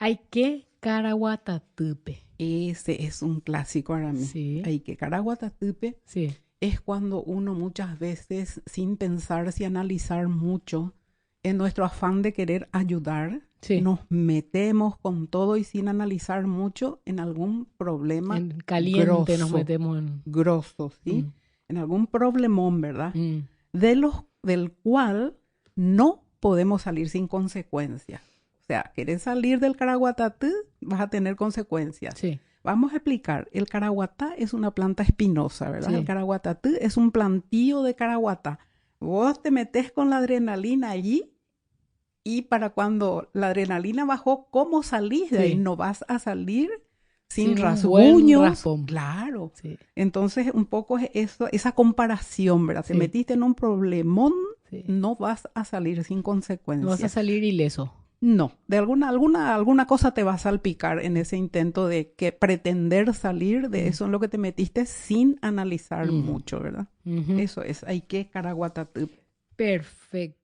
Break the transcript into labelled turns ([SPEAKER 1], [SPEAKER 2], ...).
[SPEAKER 1] Hay que Caraguatatupe.
[SPEAKER 2] Ese es un clásico para mí.
[SPEAKER 1] Sí,
[SPEAKER 2] Hay que Caraguatatupe
[SPEAKER 1] sí,
[SPEAKER 2] es cuando uno muchas veces, sin pensar, sin analizar mucho, en nuestro afán de querer ayudar,
[SPEAKER 1] sí.
[SPEAKER 2] nos metemos con todo y sin analizar mucho en algún problema
[SPEAKER 1] En caliente nos
[SPEAKER 2] grosso,
[SPEAKER 1] metemos en...
[SPEAKER 2] grosso, ¿sí?
[SPEAKER 1] Mm,
[SPEAKER 2] En algún problemón, ¿verdad?
[SPEAKER 1] mm,
[SPEAKER 2] Del cual no podemos salir sin consecuencias. O sea, querés salir del caraguatatú, vas a tener consecuencias.
[SPEAKER 1] sí,
[SPEAKER 2] Vamos a explicar. El caraguatá es una planta espinosa, ¿verdad? El
[SPEAKER 1] sí.
[SPEAKER 2] caraguatatú es un plantío de caraguatá. Vos te metés con la adrenalina allí y para cuando la adrenalina bajó, ¿cómo salís de ahí?
[SPEAKER 1] Sí,
[SPEAKER 2] No vas a salir sin
[SPEAKER 1] sin un buen
[SPEAKER 2] rasguños.
[SPEAKER 1] raspón.
[SPEAKER 2] Claro.
[SPEAKER 1] Sí,
[SPEAKER 2] Entonces, un poco es eso, esa comparación, ¿verdad? Te
[SPEAKER 1] sí,
[SPEAKER 2] metiste en un problemón,
[SPEAKER 1] sí.
[SPEAKER 2] no vas a salir sin
[SPEAKER 1] No vas a
[SPEAKER 2] consecuencia.
[SPEAKER 1] salir ileso.
[SPEAKER 2] No, de alguna cosa te va a salpicar en ese intento de que pretender salir de
[SPEAKER 1] Mm,
[SPEAKER 2] eso en lo que te metiste sin analizar
[SPEAKER 1] mm,
[SPEAKER 2] mucho, ¿verdad?
[SPEAKER 1] ujú.
[SPEAKER 2] Eso es, hay que caraguatatup.
[SPEAKER 1] Perfecto.